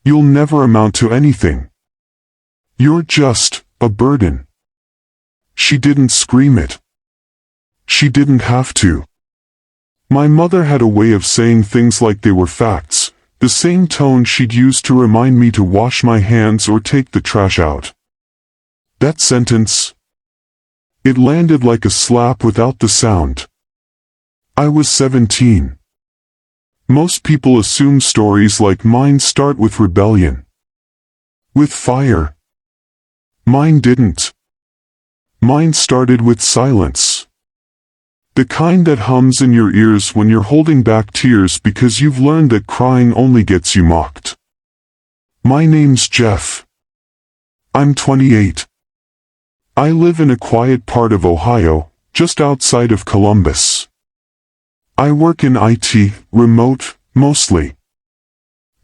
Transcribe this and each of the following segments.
You'll never amount to anything. You're just a burden. She didn't scream it. She didn't have to. My mother had a way of saying things like they were facts, the same tone she'd use to remind me to wash my hands or take the trash out. That sentence, it landed like a slap without the sound. I was 17. Most people assume stories like mine start with rebellion. With fire. Mine didn't. Mine started with silence. The kind that hums in your ears when you're holding back tears because you've learned that crying only gets you mocked. My name's Jeff. I'm 28. I live in a quiet part of Ohio, just outside of Columbus. I work in IT, remote, mostly.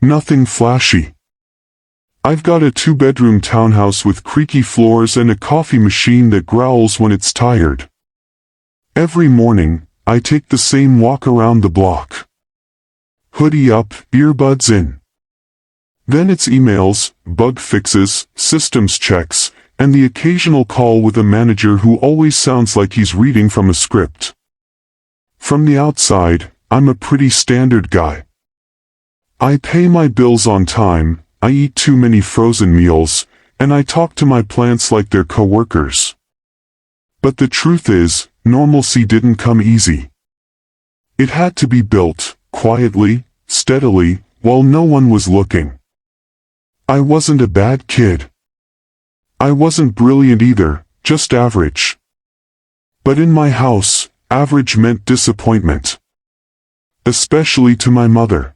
Nothing flashy. I've got a 2-bedroom townhouse with creaky floors and a coffee machine that growls when it's tired. Every morning, I take the same walk around the block. Hoodie up, earbuds in. Then it's emails, bug fixes, systems checks, and the occasional call with a manager who always sounds like he's reading from a script. From the outside, I'm a pretty standard guy. I pay my bills on time, I eat too many frozen meals, and I talk to my plants like they're coworkers. But the truth is, normalcy didn't come easy. It had to be built, quietly, steadily, while no one was looking. I wasn't a bad kid. I wasn't brilliant either, just average. But in my house, average meant disappointment. Especially to my mother.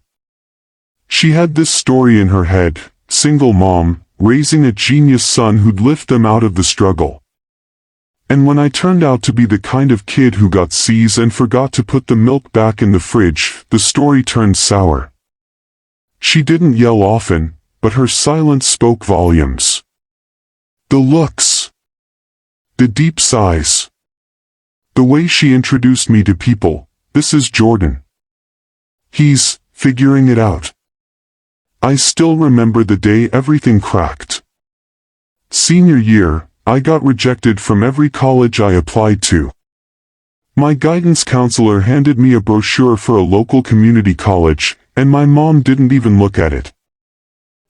She had this story in her head, single mom, raising a genius son who'd lift them out of the struggle. And when I turned out to be the kind of kid who got C's and forgot to put the milk back in the fridge, the story turned sour. She didn't yell often, but her silence spoke volumes. The looks. The deep sighs. The way she introduced me to people. This is Jordan. He's figuring it out. I still remember the day everything cracked. Senior year, I got rejected from every college I applied to. My guidance counselor handed me a brochure for a local community college, and my mom didn't even look at it.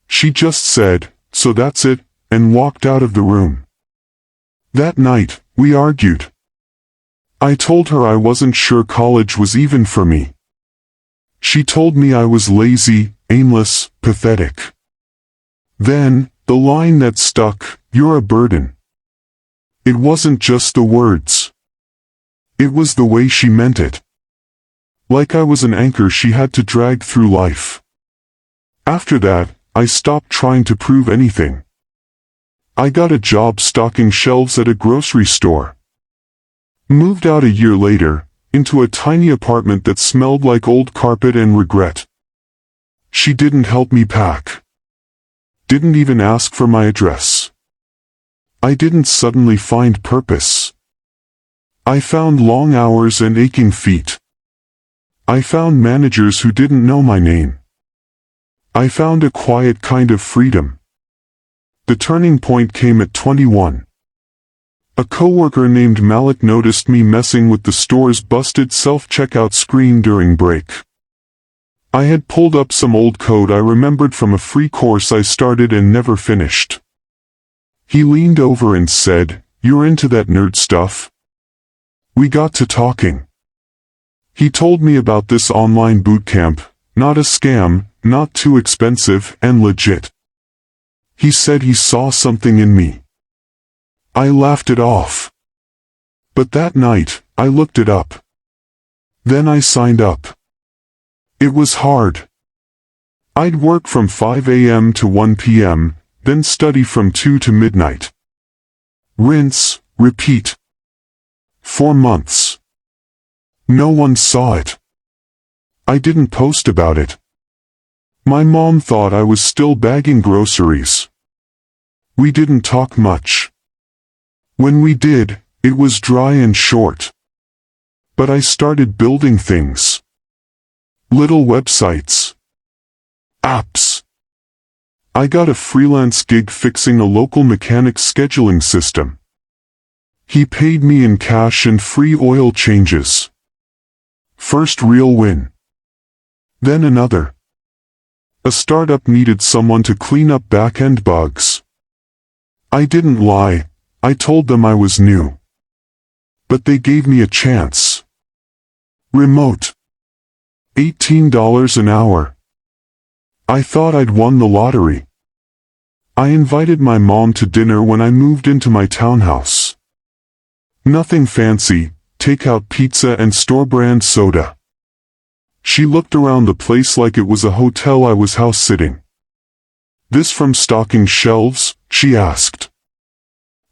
She just said, "So that's it," and walked out of the room. That night, we argued. I told her I wasn't sure college was even for me. She told me I was lazy, aimless, pathetic. Then, the line that stuck, "You're a burden." It wasn't just the words. It was the way she meant it. Like I was an anchor she had to drag through life. After that, I stopped trying to prove anything. I got a job stocking shelves at a grocery store. Moved out a year later, into a tiny apartment that smelled like old carpet and regret. She didn't help me pack. Didn't even ask for my address. I didn't suddenly find purpose. I found long hours and aching feet. I found managers who didn't know my name. I found a quiet kind of freedom. The turning point came at 21. A coworker named Malik noticed me messing with the store's busted self-checkout screen during break. I had pulled up some old code I remembered from a free course I started and never finished. He leaned over and said, "You're into that nerd stuff?" We got to talking. He told me about this online bootcamp, not a scam, not too expensive, and legit. He said he saw something in me. I laughed it off. But that night, I looked it up. Then I signed up. It was hard. I'd work from 5 a.m. to 1 p.m., then study from 2 to midnight. Rinse, repeat. 4 months. No one saw it. I didn't post about it. My mom thought I was still bagging groceries. We didn't talk much. When we did, it was dry and short. But I started building things. Little websites. Apps. I got a freelance gig fixing a local mechanic's scheduling system. He paid me in cash and free oil changes. First real win. Then another. A startup needed someone to clean up back-end bugs. I didn't lie, I told them I was new. But they gave me a chance. Remote. $18 an hour. I thought I'd won the lottery. I invited my mom to dinner when I moved into my townhouse. Nothing fancy, takeout pizza and store-brand soda. She looked around the place like it was a hotel I was house-sitting. "This from stocking shelves?" she asked.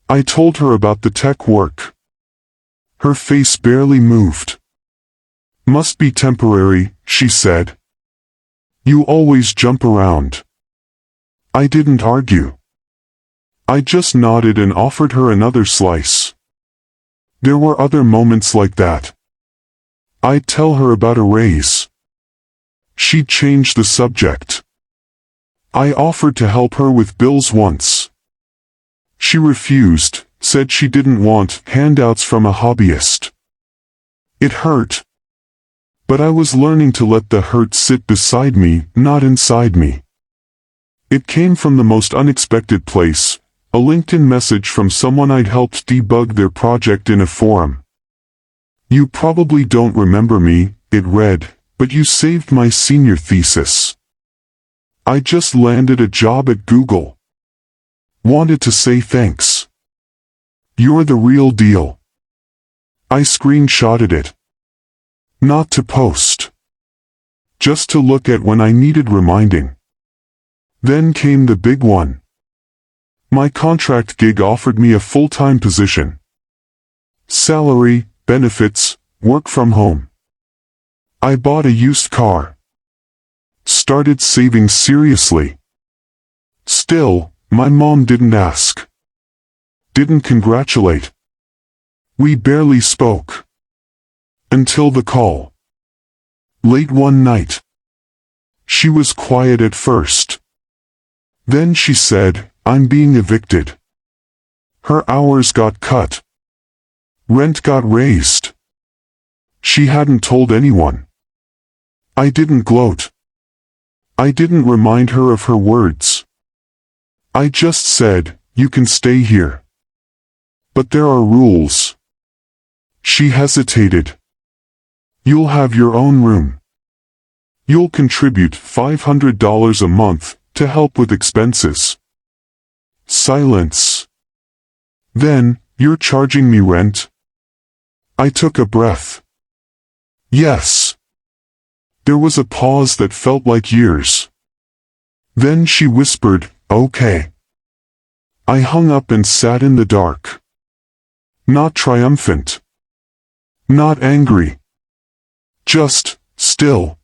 I told her about the tech work. Her face barely moved. "Must be temporary," she said. "You always jump around." I didn't argue. I just nodded and offered her another slice. There were other moments like that. I'd tell her about a raise. She'd change the subject. I offered to help her with bills once. She refused, said she didn't want handouts from a hobbyist. It hurt. But I was learning to let the hurt sit beside me, not inside me. It came from the most unexpected place, a LinkedIn message from someone I'd helped debug their project in a forum. "You probably don't remember me," it read, "but you saved my senior thesis. I just landed a job at Google. Wanted to say thanks. You're the real deal." I screenshotted it. Not to post. Just to look at when I needed reminding. Then came the big one. My contract gig offered me a full-time position. Salary, benefits, work from home. I bought a used car. Started saving seriously. Still, my mom didn't ask. Didn't congratulate. We barely spoke. Until the call. Late one night. She was quiet at first. Then she said, "I'm being evicted." Her hours got cut. Rent got raised. She hadn't told anyone. I didn't gloat. I didn't remind her of her words. I just said, "You can stay here. But there are rules." She hesitated. "You'll have your own room. You'll contribute $500 a month to help with expenses." Silence. Then, "You're charging me rent?" I took a breath. Yes. There was a pause that felt like years. Then she whispered, "Okay." I hung up and sat in the dark. Not triumphant. Not angry. Just still.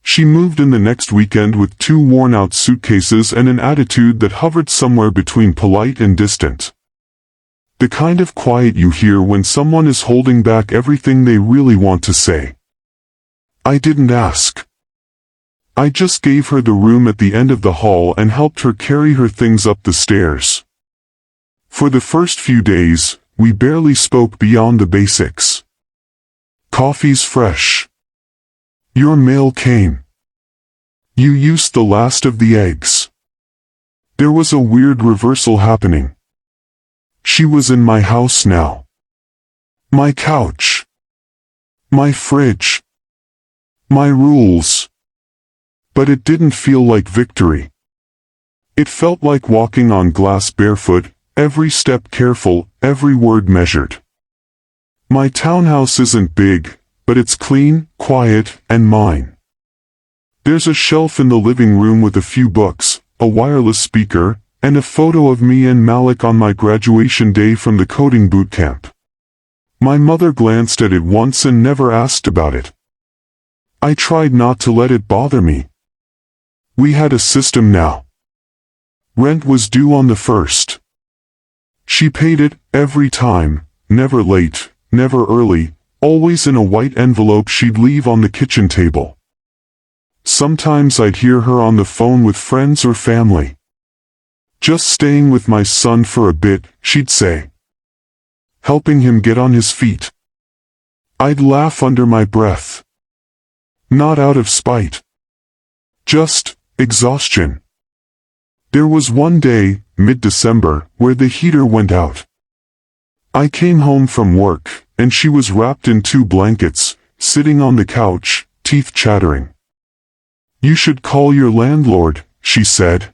She moved in the next weekend with 2 worn-out suitcases and an attitude that hovered somewhere between polite and distant. The kind of quiet you hear when someone is holding back everything they really want to say. I didn't ask. I just gave her the room at the end of the hall and helped her carry her things up the stairs. For the first few days, we barely spoke beyond the basics. "Coffee's fresh. Your mail came. You used the last of the eggs." There was a weird reversal happening. She was in my house now. My couch. My fridge. My rules. But it didn't feel like victory. It felt like walking on glass barefoot, every step careful, every word measured. My townhouse isn't big, but it's clean, quiet, and mine. There's a shelf in the living room with a few books, a wireless speaker, and a photo of me and Malik on my graduation day from the coding bootcamp. My mother glanced at it once and never asked about it. I tried not to let it bother me. We had a system now. Rent was due on the 1st. She paid it, every time, never late, never early, always in a white envelope she'd leave on the kitchen table. Sometimes I'd hear her on the phone with friends or family. Just staying with my son for a bit, she'd say. Helping him get on his feet. I'd laugh under my breath. Not out of spite. Just exhaustion. There was one day, mid-December, where the heater went out. I came home from work, and she was wrapped in 2 blankets, sitting on the couch, teeth chattering. You should call your landlord, she said.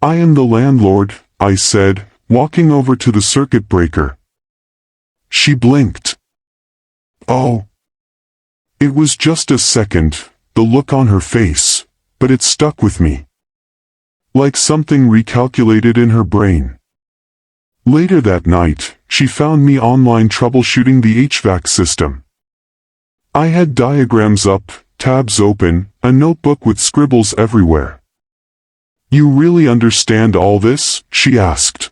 I am the landlord, I said, walking over to the circuit breaker. She blinked. Oh. It was just a second, the look on her face, but it stuck with me. Like something recalculated in her brain. Later that night, she found me online troubleshooting the HVAC system. I had diagrams up, tabs open, a notebook with scribbles everywhere. You really understand all this? She asked.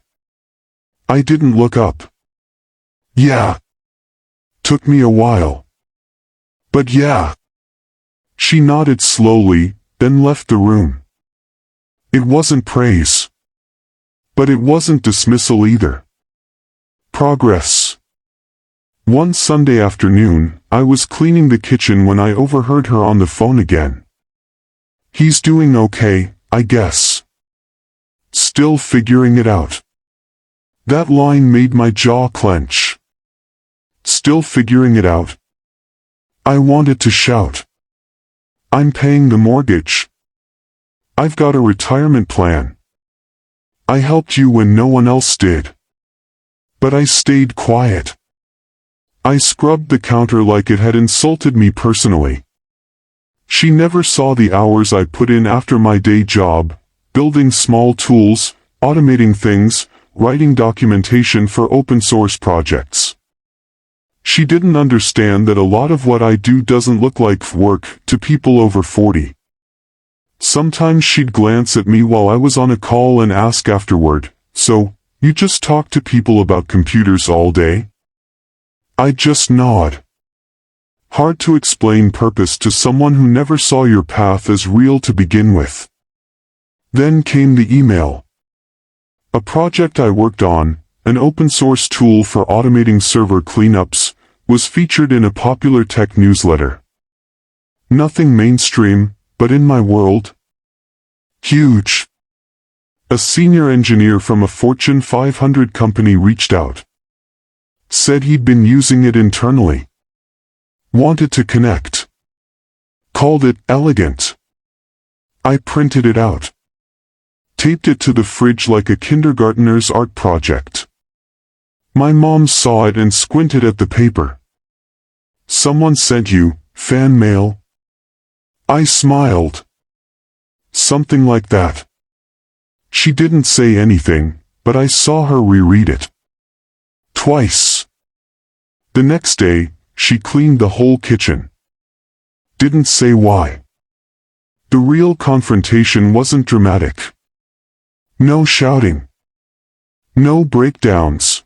I didn't look up. Yeah. Took me a while. But yeah. She nodded slowly, then left the room. It wasn't praise. But it wasn't dismissal either. Progress. One Sunday afternoon, I was cleaning the kitchen when I overheard her on the phone again. He's doing okay, I guess. Still figuring it out. That line made my jaw clench. Still figuring it out. I wanted to shout. I'm paying the mortgage. I've got a retirement plan. I helped you when no one else did. But I stayed quiet. I scrubbed the counter like it had insulted me personally. She never saw the hours I put in after my day job, building small tools, automating things, writing documentation for open source projects. She didn't understand that a lot of what I do doesn't look like work to people over 40. Sometimes she'd glance at me while I was on a call and ask afterward, "So, you just talk to people about computers all day?" I'd just nod. Hard to explain purpose to someone who never saw your path as real to begin with. Then came the email. A project I worked on, an open source tool for automating server cleanups, was featured in a popular tech newsletter. Nothing mainstream, but in my world, huge. A senior engineer from a Fortune 500 company reached out. Said he'd been using it internally. Wanted to connect. Called it elegant. I printed it out. Taped it to the fridge like a kindergartner's art project. My mom saw it and squinted at the paper. Someone sent you fan mail? I smiled. Something like that. She didn't say anything, but I saw her reread it. Twice. The next day, she cleaned the whole kitchen. Didn't say why. The real confrontation wasn't dramatic. No shouting. No breakdowns.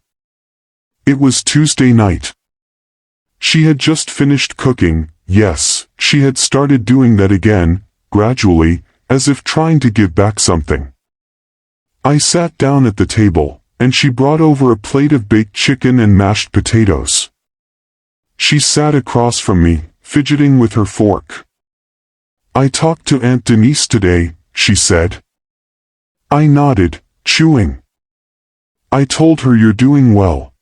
It was Tuesday night. She had just finished cooking. Yes, she had started doing that again, gradually, as if trying to give back something. I sat down at the table, and she brought over a plate of baked chicken and mashed potatoes. She sat across from me, fidgeting with her fork. I talked to Aunt Denise today, she said. I nodded, chewing. I told her you're doing well.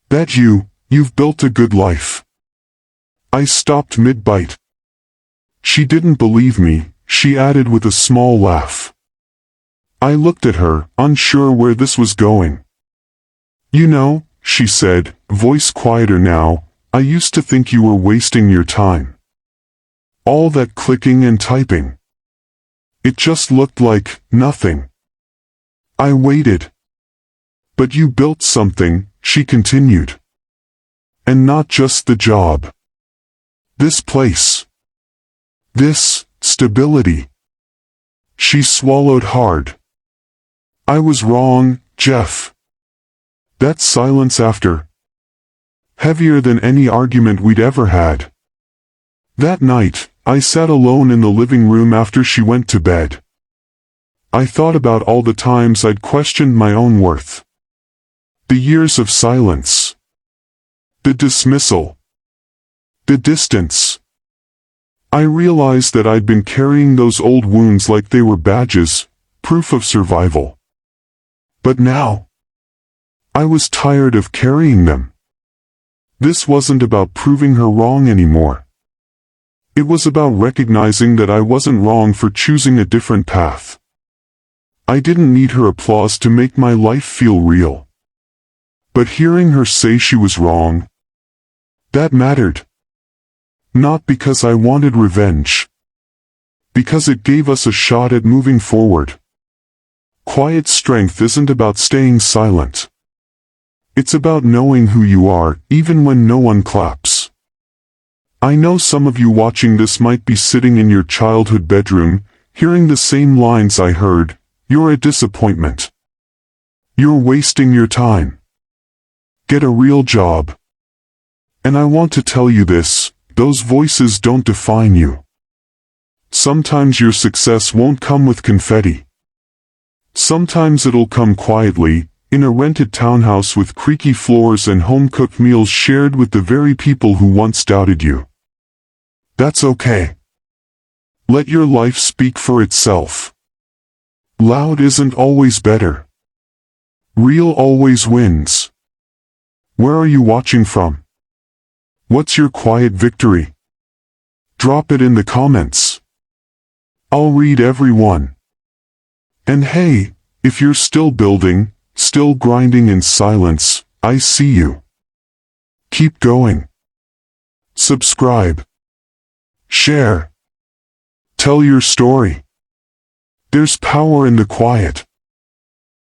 That you've built a good life. I stopped mid-bite. She didn't believe me, she added with a small laugh. I looked at her, unsure where this was going. You know, she said, voice quieter now, I used to think you were wasting your time. All that clicking and typing. It just looked like nothing. I waited. But you built something, she continued. And not just the job. This place. This stability. She swallowed hard. I was wrong, Jeff. That silence after. Heavier than any argument we'd ever had. That night, I sat alone in the living room after she went to bed. I thought about all the times I'd questioned my own worth. The years of silence. The dismissal. The distance. I realized that I'd been carrying those old wounds like they were badges, proof of survival. But now, I was tired of carrying them. This wasn't about proving her wrong anymore. It was about recognizing that I wasn't wrong for choosing a different path. I didn't need her applause to make my life feel real. But hearing her say she was wrong, that mattered. Not because I wanted revenge. Because it gave us a shot at moving forward. Quiet strength isn't about staying silent. It's about knowing who you are, even when no one claps. I know some of you watching this might be sitting in your childhood bedroom, hearing the same lines I heard. You're a disappointment. You're wasting your time. Get a real job. And I want to tell you this, those voices don't define you. Sometimes your success won't come with confetti. Sometimes it'll come quietly, in a rented townhouse with creaky floors and home-cooked meals shared with the very people who once doubted you. That's okay. Let your life speak for itself. Loud isn't always better. Real always wins. Where are you watching from? What's your quiet victory? Drop it in the comments. I'll read every one. And hey, if you're still building, still grinding in silence, I see you. Keep going. Subscribe. Share. Tell your story. There's power in the quiet.